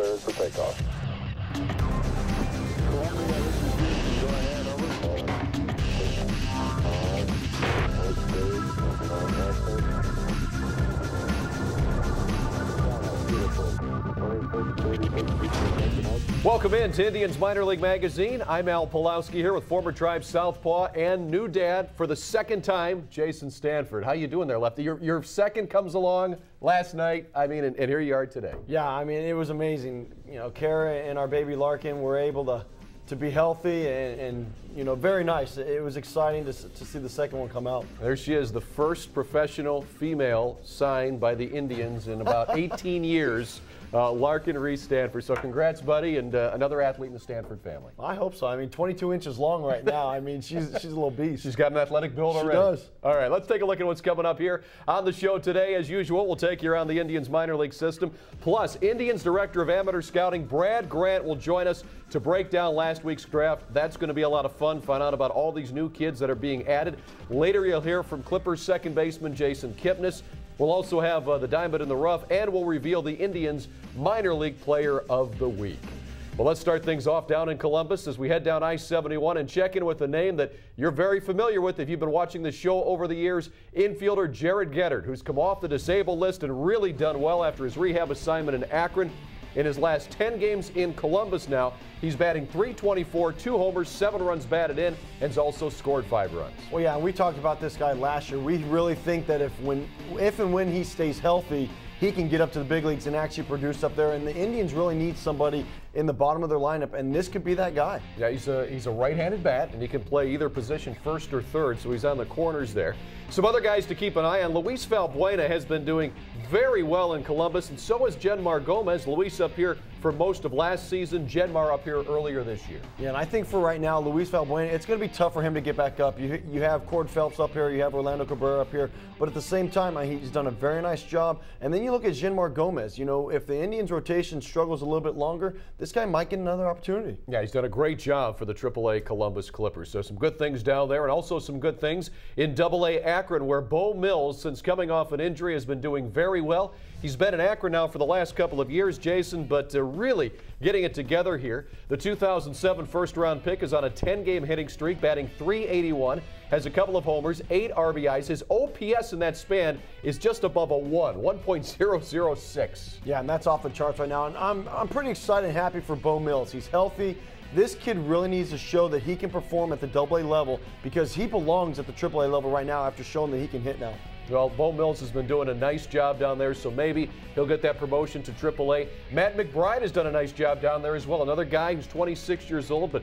cleared for takeoff. Welcome in to Indians Minor League Magazine. I'm Al Pulowski here with former Tribe Southpaw and new dad for the second time, Jason Stanford. How you doing there, Lefty? Your second comes along last night. I mean, and here you are today. Yeah, I mean, it was amazing. You know, Kara and our baby Larkin were able to be healthy and you know, very nice. It was exciting to see the second one come out. There she is, the first professional female signed by the Indians in about 18 years. Larkin Reese Stanford. So congrats, buddy, and another athlete in the Stanford family. I hope so. I mean, 22 inches long right now. I mean, she's a little beast. She's got an athletic build already. She does. All right, let's take a look at what's coming up here on the show today. As usual, we'll take you around the Indians minor league system. Plus, Indians Director of Amateur Scouting, Brad Grant, will join us to break down last week's draft. That's going to be a lot of fun. Find out about all these new kids that are being added. Later, you'll hear from Clippers second baseman Jason Kipnis. We'll also have the Diamond in the Rough, and we'll reveal the Indians Minor League Player of the Week. Well, let's start things off down in Columbus as we head down I-71 and check in with a name that you're very familiar with if you've been watching the show over the years, infielder Jared Gettard, who's come off the disabled list and really done well after his rehab assignment in Akron. In his last 10 games in Columbus now, he's batting .324, 2 homers, 7 runs batted in, and has also scored 5 runs. Well, yeah, we talked about this guy last year. We really think that if and when he stays healthy, he can get up to the big leagues and actually produce up there. And the Indians really need somebody in the bottom of their lineup, and this could be that guy. Yeah, he's a right-handed bat, and he can play either position, first or third, so he's on the corners there. Some other guys to keep an eye on. Luis Valbuena has been doing very well in Columbus, and so has Genmar Gomez. Luis up here for most of last season, Genmar up here earlier this year. Yeah, and I think for right now, Luis Valbuena, it's going to be tough for him to get back up. You have Cord Phelps up here, you have Orlando Cabrera up here, but at the same time, he's done a very nice job. And then you look at Genmar Gomez. You know, if the Indians' rotation struggles a little bit longer, this guy might get another opportunity. Yeah, he's done a great job for the AAA Columbus Clippers. So some good things down there, and also some good things in AA Akron, where Bo Mills, since coming off an injury, has been doing very well. He's been in Akron now for the last couple of years, Jason, but really getting it together here. The 2007 first-round pick is on a 10-game hitting streak, batting .381, has a couple of homers, 8 RBIs. His OPS in that span is just above a 1.006. Yeah, and that's off the charts right now. And I'm pretty excited and happy for Bo Mills. He's healthy. This kid really needs to show that he can perform at the AA level because he belongs at the AAA level right now after showing that he can hit now. Well, Bo Mills has been doing a nice job down there, so maybe he'll get that promotion to AAA. Matt McBride has done a nice job down there as well. Another guy who's 26 years old, but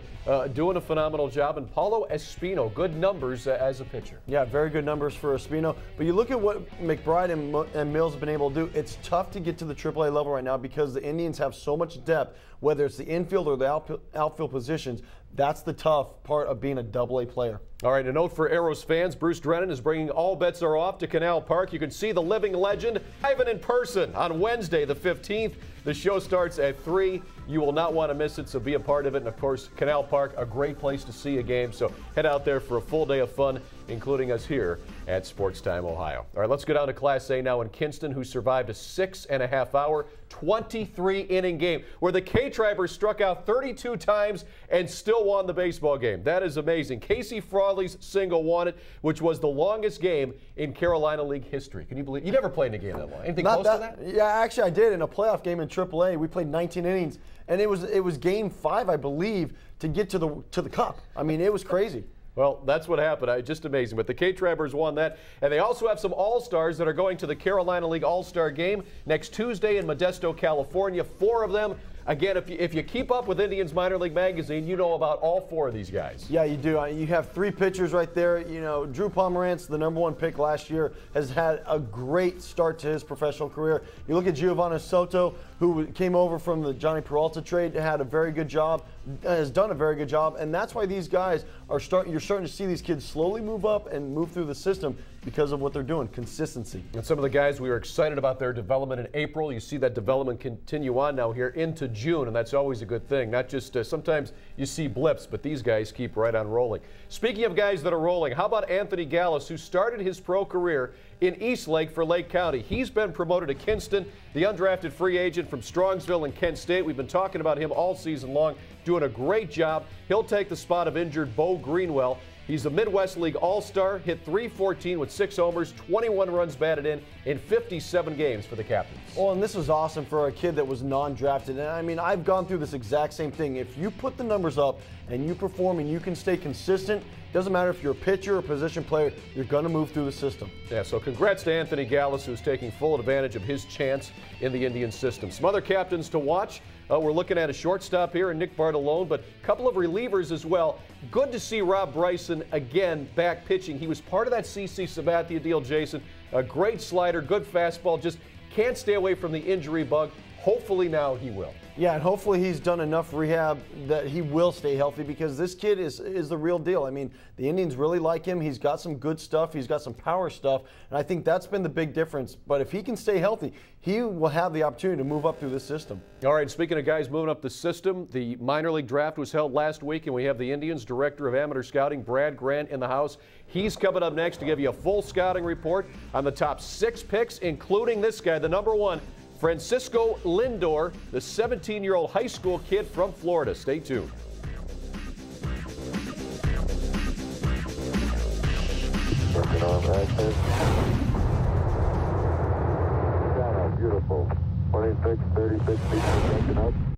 doing a phenomenal job. And Paulo Espino, good numbers as a pitcher. Yeah, very good numbers for Espino. But you look at what McBride and Mills have been able to do. It's tough to get to the AAA level right now because the Indians have so much depth, whether it's the infield or the outfield positions. That's the tough part of being a AA player. All right, a note for Arrows fans. Bruce Drennan is bringing All Bets Are Off to Canal Park. You can see the living legend live and in person on Wednesday the 15th. The show starts at 3. You will not want to miss it, so be a part of it. And, of course, Canal Park, a great place to see a game. So head out there for a full day of fun, including us here at SportsTime Ohio. All right, let's go down to Class A now in Kinston, who survived a 6.5-hour, 23-inning game where the K-Tribers struck out 32 times and still won the baseball game. That is amazing. Casey Frawley's single won it, which was the longest game in Carolina League history. Can you believe? You never played in a game that long. Anything close to that? Yeah, actually I did in a playoff game in AAA. We played 19 innings, and it was game 5, I believe, to get to the cup. I mean, it was crazy. Well, that's what happened. Just amazing. But the K-Tribers won that. And they also have some All-Stars that are going to the Carolina League All-Star Game next Tuesday in Modesto, California. 4 of them. Again, if you keep up with Indians Minor League Magazine, you know about all 4 of these guys. Yeah, you do. You have 3 pitchers right there. You know, Drew Pomerantz, the #1 pick last year, has had a great start to his professional career. You look at Giovanni Soto, who came over from the Johnny Peralta trade, had a very good job, has done a very good job, and that's why these guys are you're starting to see these kids slowly move up and move through the system. because of what they're doing, consistency. And some of the guys, we were excited about their development in April. You see that development continue on now here into June, and that's always a good thing. Not just sometimes you see blips, but these guys keep right on rolling. Speaking of guys that are rolling, how about Anthony Gallus, who started his pro career in Eastlake for Lake County? He's been promoted to Kinston, the undrafted free agent from Strongsville and Kent State. We've been talking about him all season long, doing a great job. He'll take the spot of injured Bo Greenwell. He's a Midwest League All-Star, hit .314 with 6 homers, 21 runs batted in 57 games for the Captains. Oh, and this was awesome for a kid that was non-drafted. And I mean, I've gone through this exact same thing. If you put the numbers up and you perform and you can stay consistent, doesn't matter if you're a pitcher or position player, you're going to move through the system. Yeah, so congrats to Anthony Gallus, who's taking full advantage of his chance in the Indian system. Some other captains to watch. We're looking at a shortstop here and Nick Bartolone, but a couple of relievers as well. Good to see Rob Bryson again back pitching. He was part of that CC Sabathia deal, Jason. A great slider, good fastball, just can't stay away from the injury bug. Hopefully now he will. Yeah, and hopefully he's done enough rehab that he will stay healthy, because this kid is the real deal. I mean, the Indians really like him. He's got some good stuff. He's got some power stuff, and I think that's been the big difference. But if he can stay healthy, he will have the opportunity to move up through this system. All right, speaking of guys moving up the system, the minor league draft was held last week, and we have the Indians Director of Amateur Scouting, Brad Grant, in the house. He's coming up next to give you a full scouting report on the top 6 picks, including this guy, the number 1, Francisco Lindor, the 17-year-old high school kid from Florida. Stay tuned. Working on access. Beautiful. 26, 36 feet per second up.